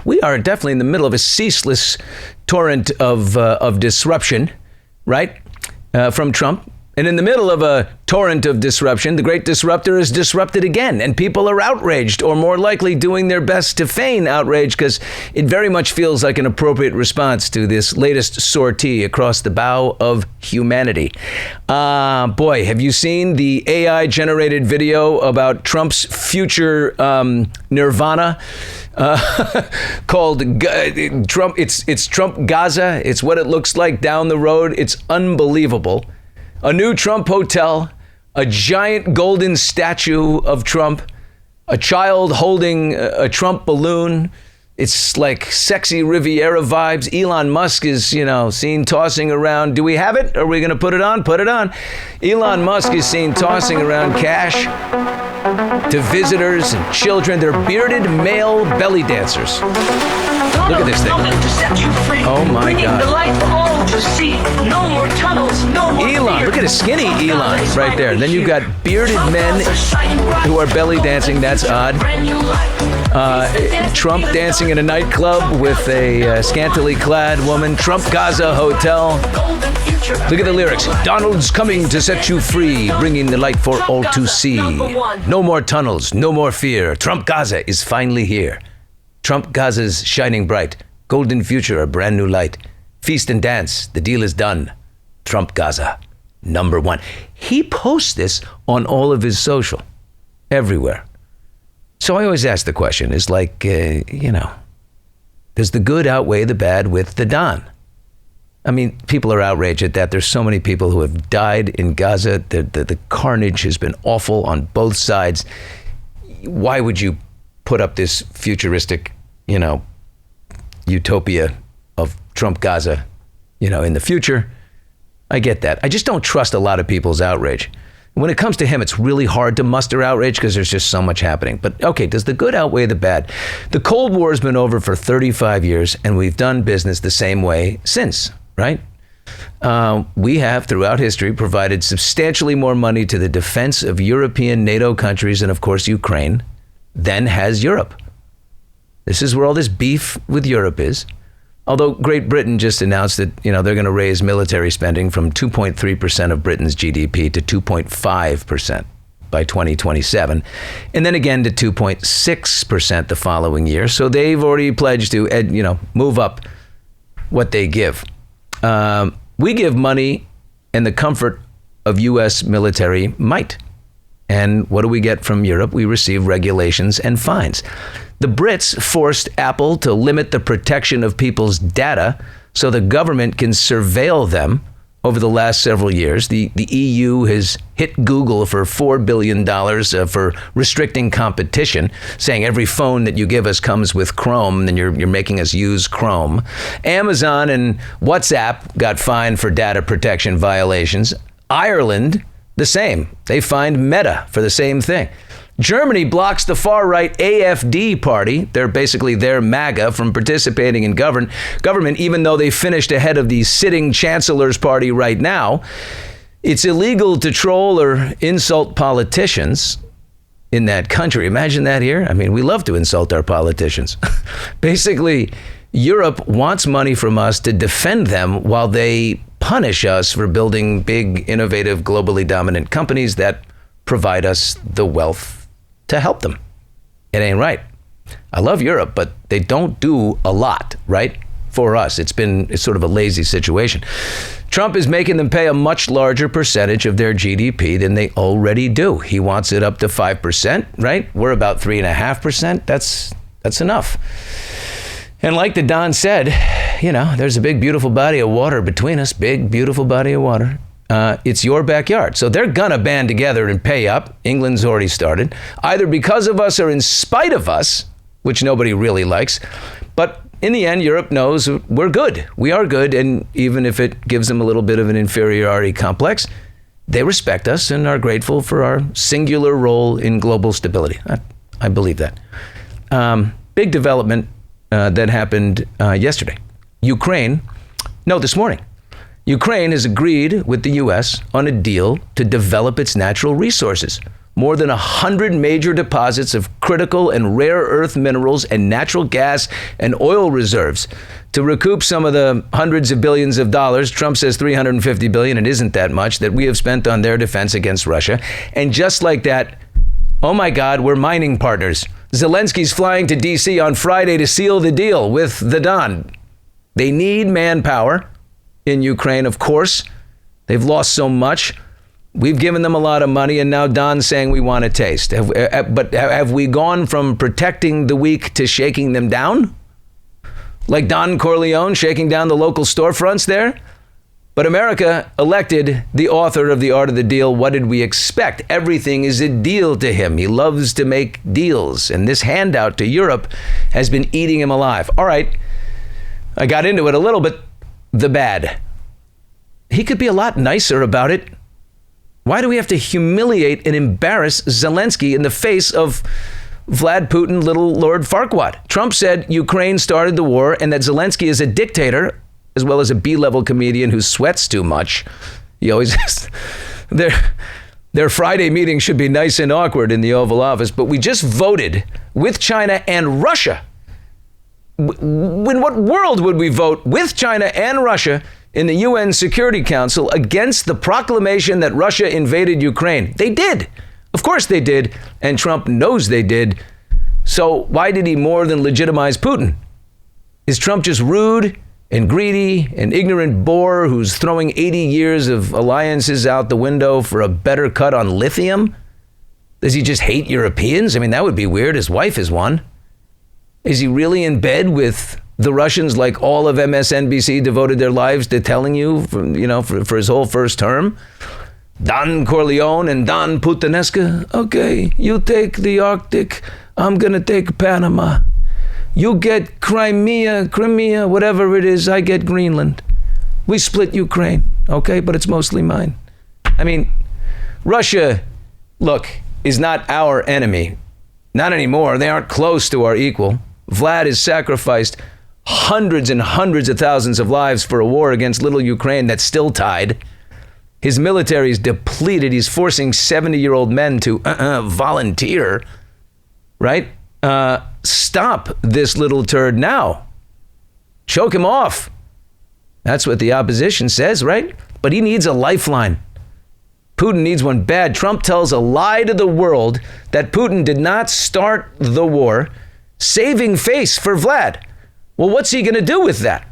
we are definitely in the middle of a ceaseless torrent of disruption, right, from Trump. And in the middle of a torrent of disruption, the great disruptor is disrupted again, and people are outraged, or more likely doing their best to feign outrage, because it very much feels like an appropriate response to this latest sortie across the bow of humanity. Boy, have you seen the AI-generated video about Trump's future nirvana? Called Trump. It's Trump Gaza. It's what it looks like down the road. It's unbelievable. A new Trump hotel, a giant golden statue of Trump, a child holding a Trump balloon. It's like sexy Riviera vibes. Elon Musk is, seen tossing around. Do we have it? Are we going to put it on? Put it on. Elon Musk is seen tossing around cash to visitors and children. They're bearded male belly dancers. Look at this thing. Oh my God. Elon, look at a skinny Elon right there. And then you've got bearded men who are belly dancing. That's odd. Trump dancing in a nightclub with a scantily clad woman. Trump Gaza hotel. Look at the lyrics. Donald's coming to set you free, bringing the light for all to see. No more tunnels, no more fear. Trump Gaza is finally here. Trump Gaza's shining bright. Golden future, a brand new light. Feast and dance, the deal is done. Trump Gaza, #1. He posts this on all of his social, everywhere. So I always ask the question, is like, does the good outweigh the bad with the Don? I mean, people are outraged at that. There's so many people who have died in Gaza. The carnage has been awful on both sides. Why would you put up this futuristic, utopia of Trump Gaza, in the future? I get that. I just don't trust a lot of people's outrage. When it comes to him, it's really hard to muster outrage because there's just so much happening. But okay, does the good outweigh the bad? The Cold War has been over for 35 years, and we've done business the same way since, right? We have, throughout history, provided substantially more money to the defense of European NATO countries and, of course, Ukraine, than has Europe. This is where all this beef with Europe is. Although Great Britain just announced that, they're going to raise military spending from 2.3% of Britain's GDP to 2.5% by 2027, and then again to 2.6% the following year. So they've already pledged to, move up what they give. We give money and the comfort of U.S. military might. And what do we get from Europe? We receive regulations and fines. The Brits forced Apple to limit the protection of people's data so the government can surveil them over the last several years. The EU has hit Google for $4 billion for restricting competition, saying every phone that you give us comes with Chrome, and you're making us use Chrome. Amazon and WhatsApp got fined for data protection violations. Ireland, the same. They fined Meta for the same thing. Germany blocks the far-right AfD party, they're basically their MAGA, from participating in government, even though they finished ahead of the sitting chancellor's party right now. It's illegal to troll or insult politicians in that country. Imagine that here. I mean, we love to insult our politicians. Basically, Europe wants money from us to defend them while they punish us for building big, innovative, globally dominant companies that provide us the wealth to help them. It ain't right. I love Europe, but they don't do a lot, right? For us, it's sort of a lazy situation. Trump is making them pay a much larger percentage of their GDP than they already do. He wants it up to 5%, right? We're about 3.5%. That's enough. And like the Don said, there's a big, beautiful body of water between us. Big, beautiful body of water. It's your backyard. So they're going to band together and pay up. England's already started, either because of us or in spite of us, which nobody really likes. But in the end, Europe knows we're good. We are good. And even if it gives them a little bit of an inferiority complex, they respect us and are grateful for our singular role in global stability. I believe that. Big development that happened yesterday. This morning. Ukraine has agreed with the U.S. on a deal to develop its natural resources. more than 100 major deposits of critical and rare earth minerals and natural gas and oil reserves. To recoup some of the hundreds of billions of dollars, Trump says 350 billion, it isn't that much, that we have spent on their defense against Russia. And just like that, oh my God, we're mining partners. Zelensky's flying to D.C. on Friday to seal the deal with the Don. They need manpower in Ukraine, of course. They've lost so much. We've given them a lot of money, and now Don's saying we want a taste. But have we gone from protecting the weak to shaking them down? Like Don Corleone shaking down the local storefronts there? But America elected the author of The Art of the Deal. What did we expect? Everything is a deal to him. He loves to make deals. And this handout to Europe has been eating him alive. All right, I got into it a little, but the bad. He could be a lot nicer about it. Why do we have to humiliate and embarrass Zelensky in the face of Vlad Putin, little Lord Farquaad? Trump said Ukraine started the war and that Zelensky is a dictator, as well as a B-level comedian who sweats too much. He always their Friday meeting should be nice and awkward in the Oval Office, but we just voted with China and Russia. In what world would we vote with China and Russia in the UN Security Council against the proclamation that Russia invaded Ukraine? They did. Of course they did. And Trump knows they did. So why did he more than legitimize Putin? Is Trump just rude and greedy, an ignorant bore who's throwing 80 years of alliances out the window for a better cut on lithium? Does he just hate Europeans? I mean, that would be weird. His wife is one. Is he really in bed with the Russians like all of MSNBC devoted their lives to telling you, for his whole first term? Don Corleone and Don Putinesca. Okay, you take the Arctic. I'm going to take Panama. You get Crimea, whatever it is. I get Greenland. We split Ukraine, okay? But it's mostly mine. I mean, Russia, look, is not our enemy. Not anymore. They aren't close to our equal. Vlad has sacrificed hundreds and hundreds of thousands of lives for a war against little Ukraine that's still tied. His military is depleted. He's forcing 70-year-old men to volunteer, right? Stop this little turd now. Choke him off. That's what the opposition says, right? But he needs a lifeline. Putin needs one bad. Trump tells a lie to the world that Putin did not start the war, saving face for Vlad. Well, what's he going to do with that?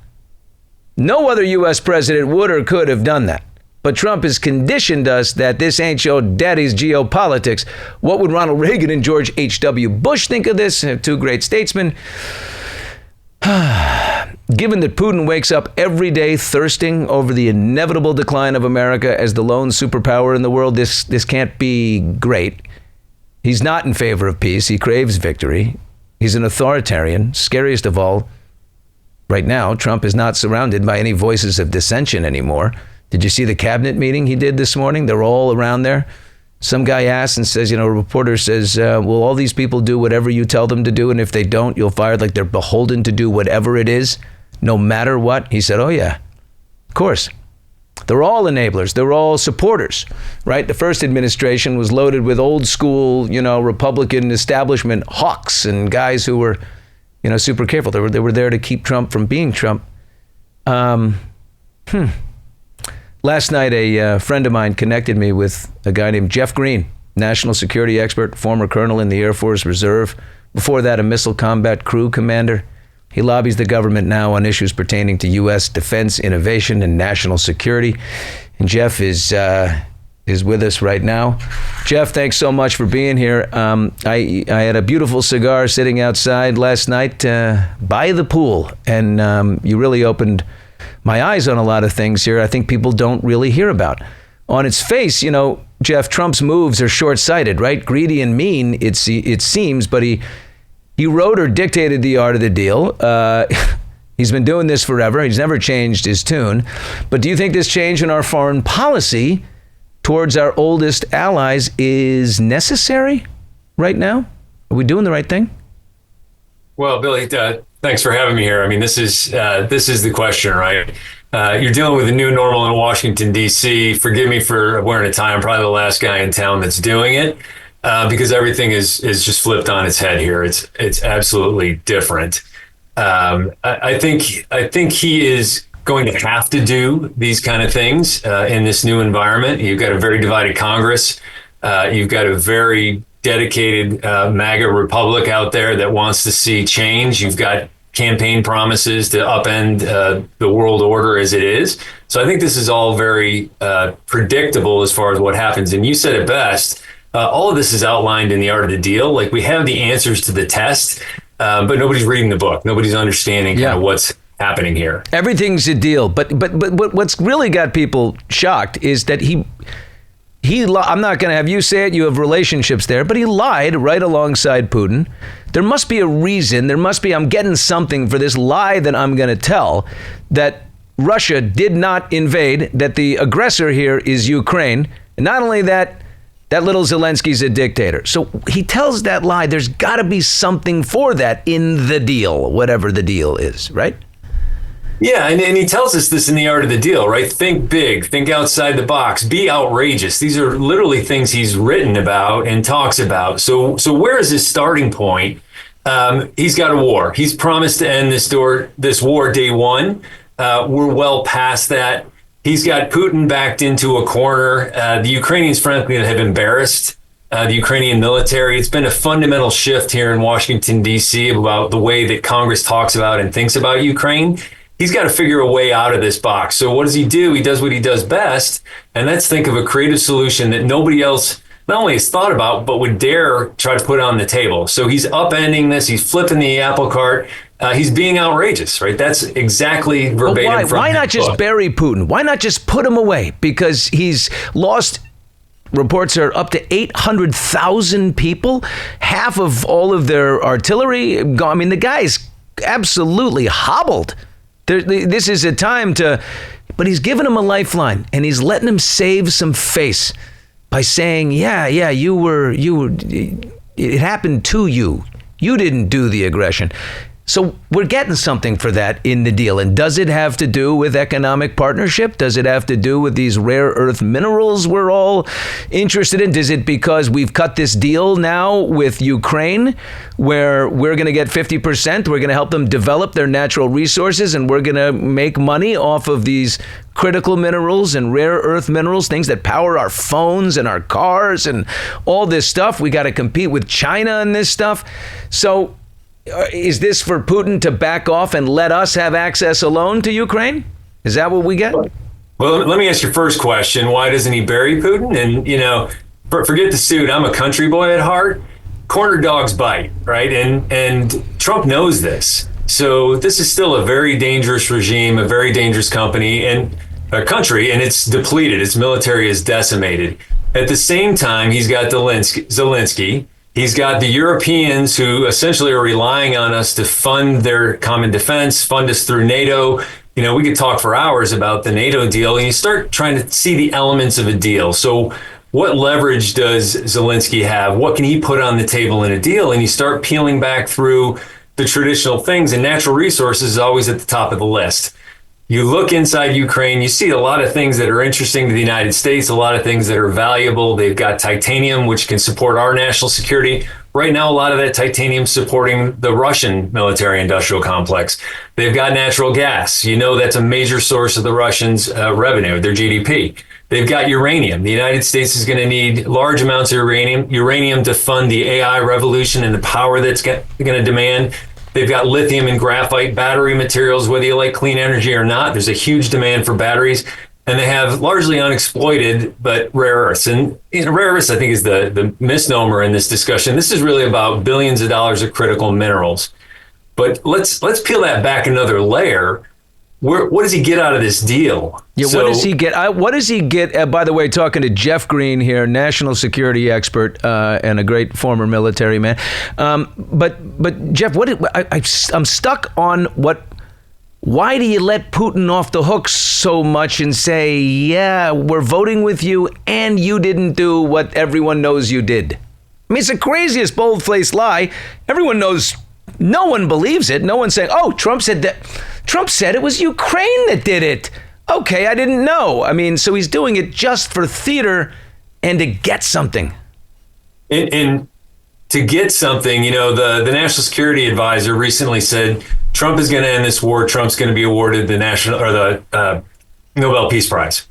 No other U.S. president would or could have done that. But Trump has conditioned us that this ain't your daddy's geopolitics. What would Ronald Reagan and George H.W. Bush think of this? Two great statesmen. Given that Putin wakes up every day thirsting over the inevitable decline of America as the lone superpower in the world, this can't be great. He's not in favor of peace. He craves victory. He's an authoritarian. Scariest of all, right now, Trump is not surrounded by any voices of dissension anymore. Did you see the cabinet meeting he did this morning? They're all around there. Some guy asks and says, a reporter says, will all these people do whatever you tell them to do? And if they don't, you'll fire, like they're beholden to do whatever it is, no matter what? He said, oh, yeah, of course. They're all enablers. They're all supporters, right? The first administration was loaded with old school, Republican establishment hawks and guys who were, super careful. They were there to keep Trump from being Trump. Last night, a friend of mine connected me with a guy named Jeff Green, national security expert, former colonel in the Air Force Reserve. Before that, a missile combat crew commander. He lobbies the government now on issues pertaining to U.S. defense, innovation, and national security. And Jeff is with us right now. Jeff, thanks so much for being here. I had a beautiful cigar sitting outside last night by the pool, and you really opened my eyes on a lot of things here I think people don't really hear about. On its face, Jeff, Trump's moves are short-sighted, right? Greedy and mean, it seems, but he wrote or dictated the art of the deal. He's been doing this forever. He's never changed his tune. But do you think this change in our foreign policy towards our oldest allies is necessary right now? Are we doing the right thing? Well, Billy, thanks for having me here. I mean, this is the question, right? You're dealing with a new normal in Washington, D.C. Forgive me for wearing a tie. I'm probably the last guy in town that's doing it. because everything is just flipped on its head here. It's absolutely different. I think he is going to have to do these kind of things in this new environment. You've got a very divided Congress. You've got a very dedicated MAGA Republic out there that wants to see change. You've got campaign promises to upend the world order as it is. So I think this is all very predictable as far as what happens. And you said it best. All of this is outlined in The Art of the Deal. Like, we have the answers to the test, but nobody's reading the book. Nobody's understanding kind of what's happening here. Everything's a deal. But what's really got people shocked is that he I'm not going to have you say it, you have relationships there, but he lied right alongside Putin. There must be a reason, I'm getting something for this lie that I'm going to tell, that Russia did not invade, that the aggressor here is Ukraine. And not only that, that little Zelensky's a dictator. So he tells that lie. There's got to be something for that in the deal, whatever the deal is, right? Yeah, and he tells us this in The Art of the Deal, right? Think big, think outside the box, be outrageous. These are literally things he's written about and talks about. So where is his starting point? He's got a war. He's promised to end this war day one. We're well past that. He's got Putin backed into a corner. The Ukrainians, frankly, have embarrassed the Ukrainian military. It's been a fundamental shift here in Washington, D.C. about the way that Congress talks about and thinks about Ukraine. He's got to figure a way out of this box. So what does he do? He does what he does best, and let's think of a creative solution that nobody else not only has thought about, but would dare try to put on the table. So he's upending this. He's flipping the apple cart. He's being outrageous, right? That's exactly verbatim. Why not just bury Putin? Why not just put him away? Because he's lost. Reports are up to 800,000 people, half of all of their artillery gone. I mean, the guy's absolutely hobbled. This is a time to, but he's giving him a lifeline, and he's letting him save some face by saying, yeah, it happened to you. You didn't do the aggression. So we're getting something for that in the deal. And does it have to do with economic partnership? Does it have to do with these rare earth minerals we're all interested in? Is it because we've cut this deal now with Ukraine where we're going to get 50%? We're going to help them develop their natural resources, and we're going to make money off of these critical minerals and rare earth minerals, things that power our phones and our cars and all this stuff. We got to compete with China and this stuff. So is this for Putin to back off and let us have access alone to Ukraine? Is that what we get? Well, let me ask your first question. Why doesn't he bury Putin? And, forget the suit. I'm a country boy at heart. Corner dogs bite, right? And Trump knows this. So this is still a very dangerous regime, a very dangerous country, and it's depleted. Its military is decimated. At the same time, he's got Zelensky. He's got the Europeans who essentially are relying on us to fund their common defense, fund us through NATO. We could talk for hours about the NATO deal, and you start trying to see the elements of a deal. So what leverage does Zelensky have? What can he put on the table in a deal? And you start peeling back through the traditional things, and natural resources is always at the top of the list. You look inside Ukraine, you see a lot of things that are interesting to the United States, a lot of things that are valuable. They've got titanium, which can support our national security. Right now, a lot of that titanium supporting the Russian military industrial complex. They've got natural gas. That's a major source of the Russians' revenue, their GDP. They've got uranium. The United States is going to need large amounts of uranium to fund the AI revolution and the power that's going to demand. They've got lithium and graphite battery materials, whether you like clean energy or not. There's a huge demand for batteries, and they have largely unexploited, but rare earths. And rare earths, I think, is the misnomer in this discussion. This is really about billions of dollars of critical minerals. But let's peel that back another layer. What does he get out of this deal? Yeah, what does he get? What does he get? By the way, talking to Jeff Green here, national security expert and a great former military man. But Jeff, I'm stuck on what. Why do you let Putin off the hook so much and say, yeah, we're voting with you and you didn't do what everyone knows you did? I mean, it's the craziest bold-faced lie. Everyone knows. No one believes it. No one's saying, oh, Trump said that. Trump said it was Ukraine that did it. Okay, I didn't know. I mean, so he's doing it just for theater and to get something. And to get something, the National Security Advisor recently said Trump is going to end this war. Trump's going to be awarded the Nobel Peace Prize,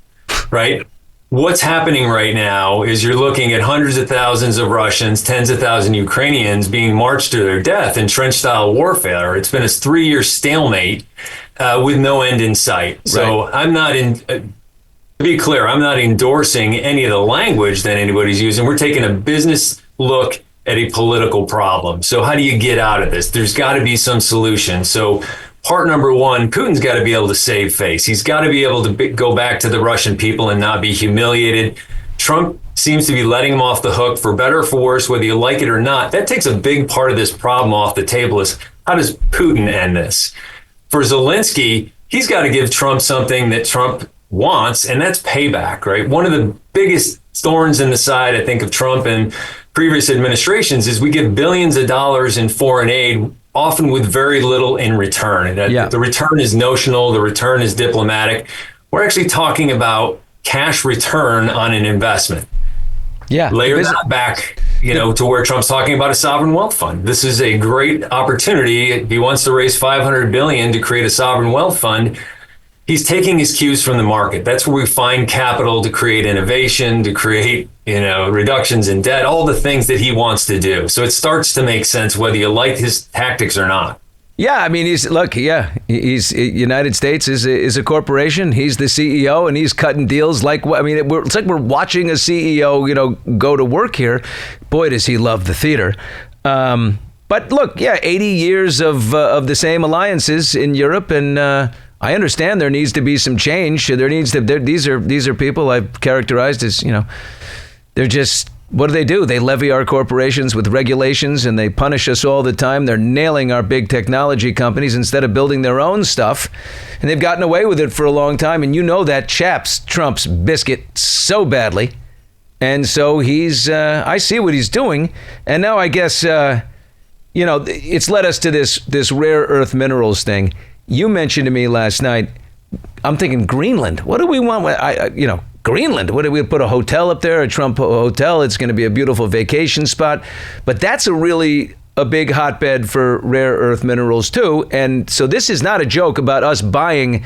right? What's happening right now is you're looking at hundreds of thousands of Russians, tens of thousands of Ukrainians being marched to their death in trench-style warfare. It's been a 3-year stalemate with no end in sight. So right. To be clear, I'm not endorsing any of the language that anybody's using. We're taking a business look at a political problem. So how do you get out of this? There's got to be some solution. So part number one, Putin's got to be able to save face. He's got to be able to go back to the Russian people and not be humiliated. Trump seems to be letting him off the hook, for better or for worse, whether you like it or not. That takes a big part of this problem off the table. Is how does Putin end this? For Zelensky, he's got to give Trump something that Trump wants, and that's payback, right? One of the biggest thorns in the side, I think, of Trump and previous administrations is we give billions of dollars in foreign aid, often with very little in return. The return is notional, the return is diplomatic. We're actually talking about cash return on an investment. Yeah. Layer that back, to where Trump's talking about a sovereign wealth fund. This is a great opportunity. If he wants to raise $500 billion to create a sovereign wealth fund, he's taking his cues from the market. That's where we find capital to create innovation, to create, reductions in debt, all the things that he wants to do. So it starts to make sense whether you like his tactics or not. Yeah, I mean, he's United States is a corporation. He's the CEO, and he's cutting deals it's like we're watching a CEO, go to work here. Boy, does he love the theater. But look, 80 years of the same alliances in Europe, and I understand there needs to be some change. These are people I've characterized as, they're just, what do? They levy our corporations with regulations, and they punish us all the time. They're nailing our big technology companies instead of building their own stuff. And they've gotten away with it for a long time. And that chaps Trump's biscuit so badly. And so I see what he's doing. And now I guess, it's led us to this rare earth minerals thing. You mentioned to me last night, I'm thinking Greenland. What do we want? Greenland. What do we put a hotel up there, a Trump hotel? It's going to be a beautiful vacation spot. But that's a big hotbed for rare earth minerals too. And so this is not a joke about us buying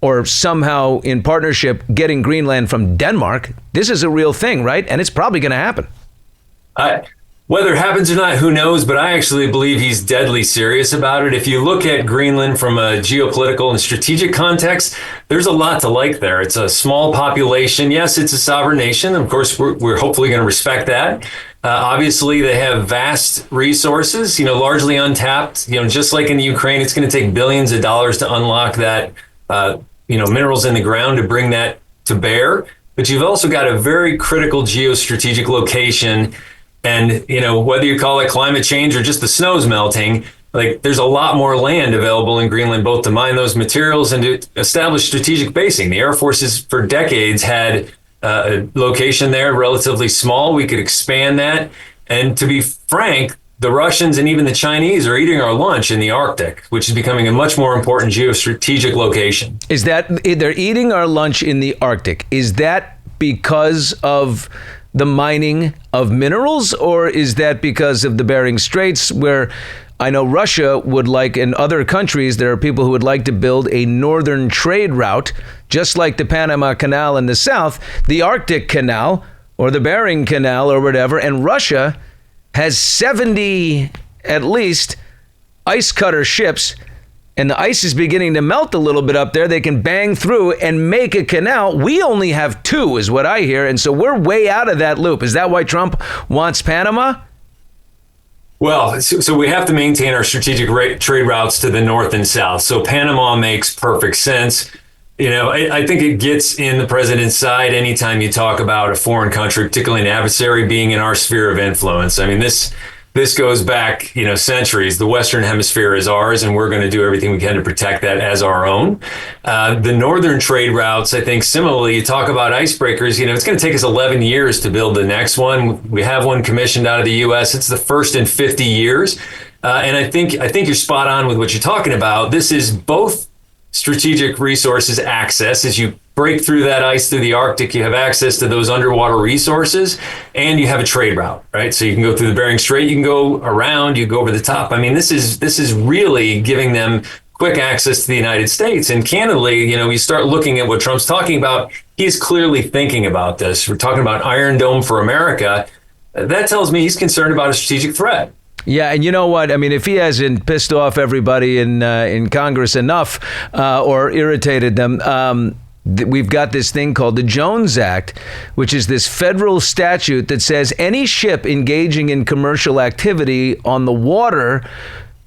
or somehow in partnership getting Greenland from Denmark. This is a real thing, right? And it's probably going to happen. Whether it happens or not, who knows? But I actually believe he's deadly serious about it. If you look at Greenland from a geopolitical and strategic context, there's a lot to like there. It's a small population. Yes, it's a sovereign nation. Of course, we're hopefully going to respect that. Obviously, they have vast resources, largely untapped. Just like in the Ukraine, it's going to take billions of dollars to unlock that, minerals in the ground to bring that to bear. But you've also got a very critical geostrategic location. And, whether you call it climate change or just the snow's melting, there's a lot more land available in Greenland, both to mine those materials and to establish strategic basing. The Air Forces for decades had a location there, relatively small. We could expand that. And to be frank, the Russians and even the Chinese are eating our lunch in the Arctic, which is becoming a much more important geostrategic location. Is that they're eating our lunch in the Arctic? Is that because of the mining of minerals, or is that because of the Bering Straits, where I know Russia would like, and other countries, there are people who would like to build a northern trade route, just like the Panama Canal in the south, the Arctic Canal, or the Bering Canal, or whatever, and Russia has 70, at least, ice cutter ships, and the ice is beginning to melt a little bit up there. They can bang through and make a canal. We only have 2, is what I hear. And so we're way out of that loop. Is that why Trump wants Panama? Well, so we have to maintain our strategic trade routes to the north and south. So Panama makes perfect sense. I think it gets in the president's side anytime you talk about a foreign country, particularly an adversary, being in our sphere of influence. I mean, this goes back, centuries. The Western Hemisphere is ours, and we're going to do everything we can to protect that as our own. The northern trade routes, I think, similarly, you talk about icebreakers. It's going to take us 11 years to build the next one. We have one commissioned out of the U.S. It's the first in 50 years. And I think you're spot on with what you're talking about. This is both strategic resources access. As you break through that ice through the Arctic, you have access to those underwater resources, and you have a trade route, right? So you can go through the Bering Strait, you can go around, you go over the top. I mean, this is really giving them quick access to the United States. And candidly, you start looking at what Trump's talking about, he's clearly thinking about this. We're talking about Iron Dome for America. That tells me he's concerned about a strategic threat. Yeah, and you know what? I mean, if he hasn't pissed off everybody in Congress enough or irritated them, we've got this thing called the Jones Act, which is this federal statute that says any ship engaging in commercial activity on the water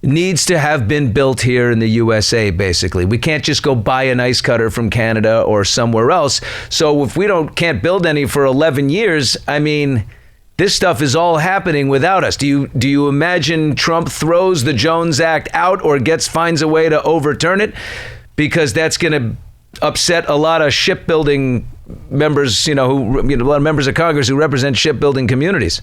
needs to have been built here in the USA, basically. We can't just go buy an ice cutter from Canada or somewhere else. So if we can't build any for 11 years, I mean, this stuff is all happening without us. Do you imagine Trump throws the Jones Act out or finds a way to overturn it? Because that's going to upset a lot of shipbuilding members, a lot of members of Congress who represent shipbuilding communities.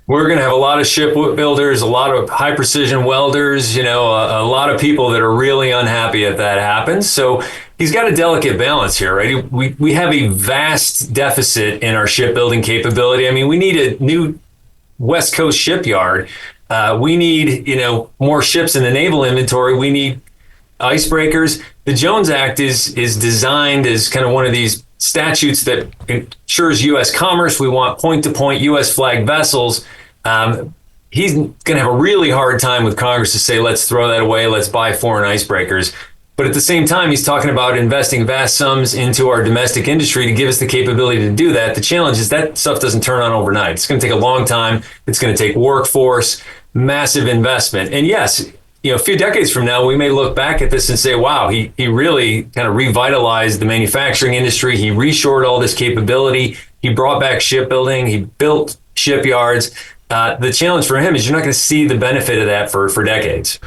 We're going to have a lot of shipbuilders, a lot of high precision welders, a lot of people that are really unhappy if that happens. So he's got a delicate balance here, right? We have a vast deficit in our shipbuilding capability. I mean, we need a new West Coast shipyard. We need, more ships in the naval inventory. We need icebreakers. The Jones Act is designed as kind of one of these statutes that ensures U.S. commerce. We want point-to-point U.S. flag vessels. He's going to have a really hard time with Congress to say, let's throw that away, let's buy foreign icebreakers. But at the same time, he's talking about investing vast sums into our domestic industry to give us the capability to do that. The challenge is that stuff doesn't turn on overnight. It's going to take a long time. It's going to take workforce, massive investment. And yes, a few decades from now, we may look back at this and say, wow, he really kind of revitalized the manufacturing industry. He reshored all this capability. He brought back shipbuilding. He built shipyards. The challenge for him is you're not going to see the benefit of that for decades.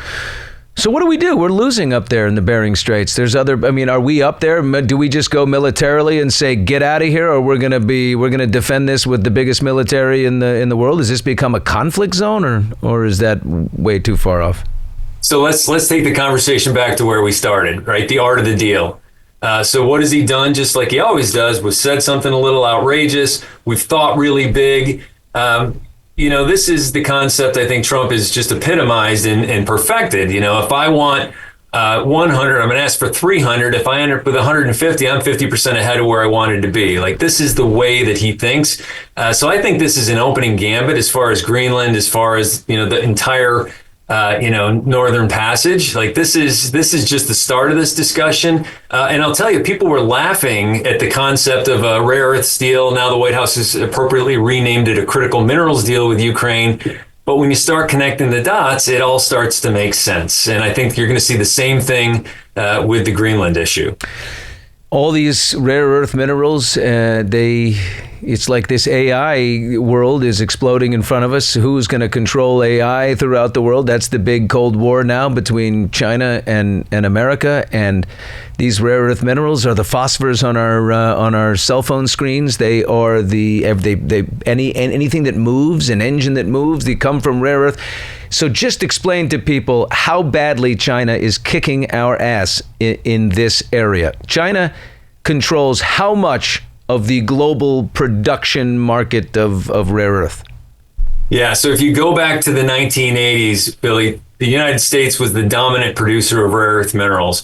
So what do we do? We're losing up there in the Bering Straits. Are we up there? Do we just go militarily and say, get out of here, or we're going to defend this with the biggest military in the world? Does this become a conflict zone, or is that way too far off? So let's take the conversation back to where we started, right? The art of the deal. So what has he done? Just like he always does, was said something a little outrageous. We've thought really big. This is the concept I think Trump has just epitomized and perfected. If I want 100, I'm going to ask for 300. If I end up with 150, I'm 50% ahead of where I wanted to be. Like, this is the way that he thinks. So I think this is an opening gambit as far as Greenland, as far as, the entire Northern Passage. Like, this is just the start of this discussion. And I'll tell you, people were laughing at the concept of a rare earth deal. Now the White House has appropriately renamed it a critical minerals deal with Ukraine. But when you start connecting the dots, it all starts to make sense. And I think you're going to see the same thing with the Greenland issue. All these rare earth minerals, it's like this AI world is exploding in front of us. Who's going to control AI throughout the world? That's the big Cold War now between China and America. And these rare earth minerals are the phosphors on our cell phone screens. They are anything that moves, an engine that moves, they come from rare earth. So just explain to people how badly China is kicking our ass in this area. China controls how much of the global production market of rare earth? Yeah, so if you go back to the 1980s, Billy, the United States was the dominant producer of rare earth minerals.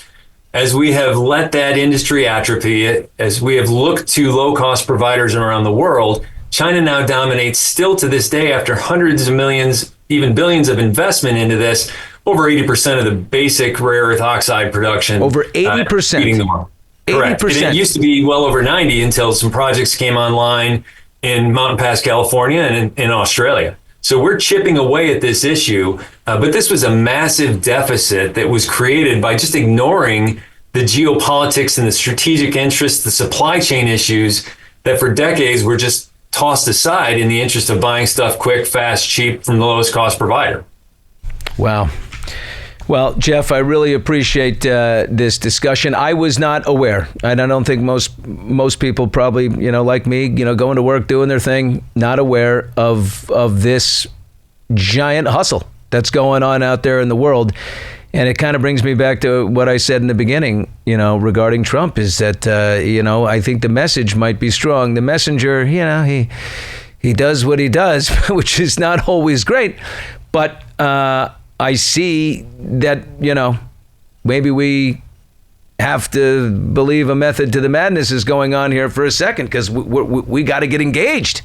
As we have let that industry atrophy, as we have looked to low-cost providers around the world, China now dominates still to this day after hundreds of millions, even billions of investment into this, over 80% of the basic rare earth oxide production. Over 80%. Feeding the world. Correct. And it used to be well over 90 until some projects came online in Mountain Pass, California, and in Australia. So we're chipping away at this issue, but this was a massive deficit that was created by just ignoring the geopolitics and the strategic interests, the supply chain issues that for decades were just tossed aside in the interest of buying stuff quick, fast, cheap from the lowest cost provider. Wow. Well, Jeff, I really appreciate this discussion. I was not aware, and I don't think most people probably, like me, going to work, doing their thing, not aware of this giant hustle that's going on out there in the world. And it kind of brings me back to what I said in the beginning. regarding Trump is that, I think the message might be strong. The messenger, he does what he does, which is not always great. But I see that, maybe we have to believe a method to the madness is going on here for a second, because we got to get engaged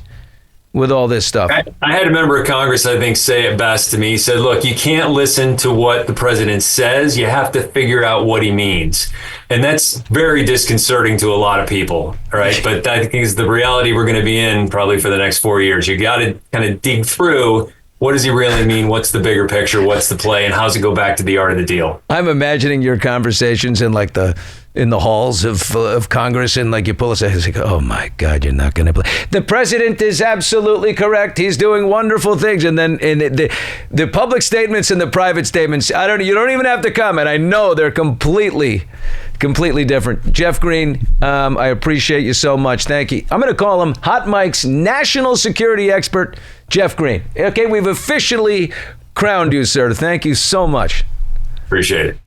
with all this stuff. I had a member of Congress, I think, say it best to me. He said, look, you can't listen to what the president says. You have to figure out what he means. And that's very disconcerting to a lot of people, right? But I think is the reality we're going to be in probably for the next 4 years. You got to kind of dig through, what does he really mean? What's the bigger picture? What's the play? And how's it go back to the art of the deal? I'm imagining your conversations in the halls of Congress, and you pull aside, it's like, oh my God, you're not going to play. The president is absolutely correct. He's doing wonderful things. And then in the public statements and the private statements, you don't even have to comment. I know they're completely different. Jeff Green, I appreciate you so much. Thank you. I'm going to call him Hot Mike's national security expert, Jeff Green. Okay, we've officially crowned you, sir. Thank you so much. Appreciate it.